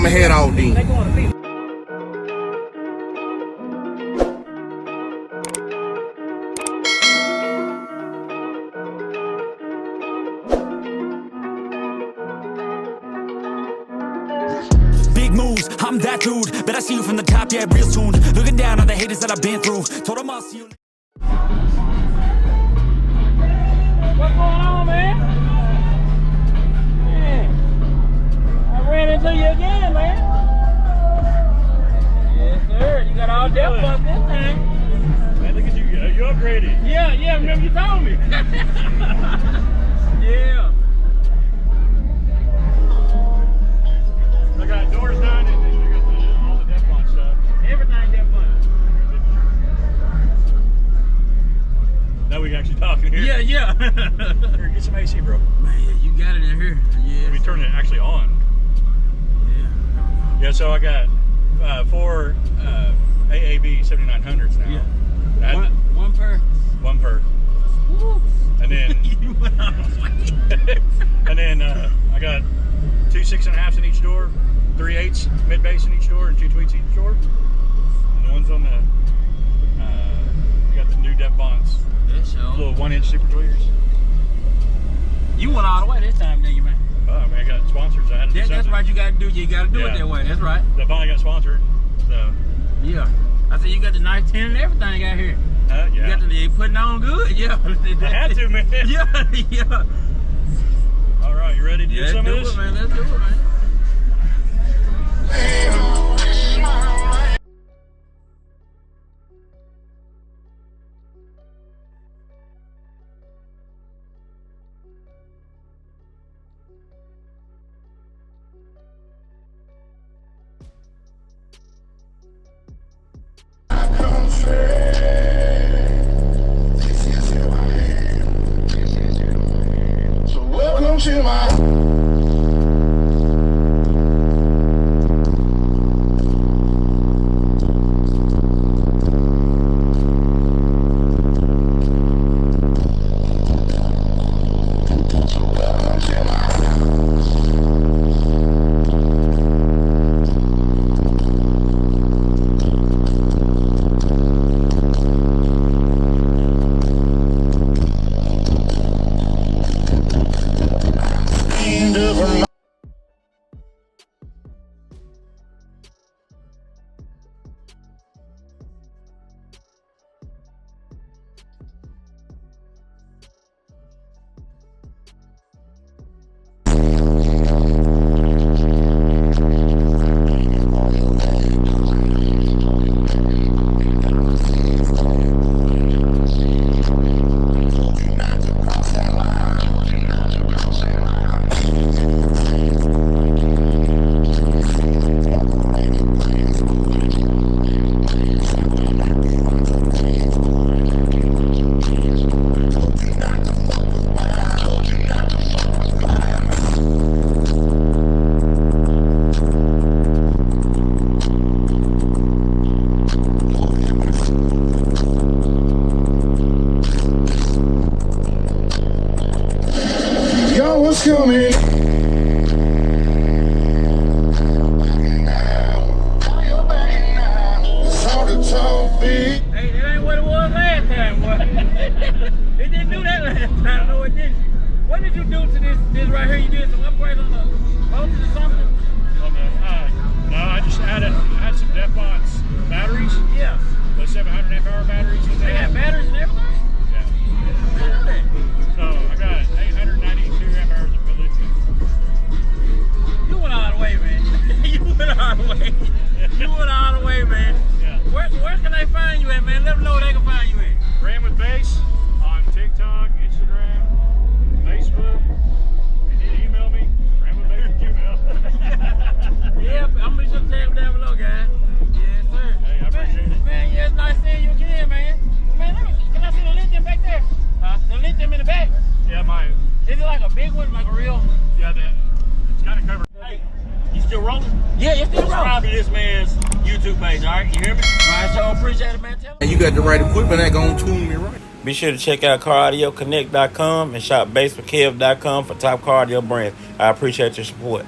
I'ma head out then. Big moves, I'm that dude. Bet I see you from the top, yeah, real soon. Looking down on the haters that I've been through. Told them I'll see you. What's going on, man? I ran into you again, man. Yes, sir. You got all depth up this time. Man, look at you. You upgraded. Yeah, remember you told me. Yeah. I got doors done and then you got all the depth on stuff. Everything depth on. Now we can actually talk in here. Yeah. Here, get some AC, bro. Man, you got it in here. Yeah. Let me turn it actually on. Yeah, so I got 4 AAB 7900s now. Yeah. One per. Woo. And then You went out of the way. and then I got 2 6.5s in each door, 3 8s mid bass in each door, and 2 tweets each door. And the ones on the we got the new Dev Bonce. Little 1-inch super tweeters. You went all the way this time, didn't you, man? Oh, I mean, I got sponsors. I had to do That's something. right. You got to do it that way. That's right. I finally got sponsored. So. Yeah. I said you got the nice tin and everything out here. Yeah. You got the putting on good. Yeah. I had to, man. Yeah. All right, you ready to do some of this? Man. Let's do it, man. So welcome to my what's coming? It's hard to talk big. Hey, that ain't what it was last time, boy. It didn't do that last time. No, it didn't. What did you do to this right here? You did some upgrades on the motors or something? No, I just added some Dev Bonce batteries. Yeah. The 700 amp hour batteries. They got batteries and everything? Yeah. Really? So I got 892 amp hours of lithium. You went all the way, man. You went all the way. You went all the way, man. Yeah. Where can they find you at, man? Let them know where they can find you at. Ramwithbass on TikTok, Instagram, Facebook. If you need to email me, ramwithbass@gmail. Yeah, I'm gonna be sure to tag them down below, guys. Yes, sir. Hey, I appreciate it. Man, yeah, it's nice seeing you again, man. Man, can I see the lithium back there? Huh? The lithium in the back? Yeah, mine. Is it like a big one, like a real? Yeah, it's kind of covered. Hey, you still rolling? Yeah, it's still Subscribe to this man's YouTube page, all right? You hear me? All right, so I appreciate it, man. Tell And you got the right equipment that gonna tune me right. Be sure to check out CarAudioConnect.com and shop BASSWITHKEV.com for top car audio brands. I appreciate your support.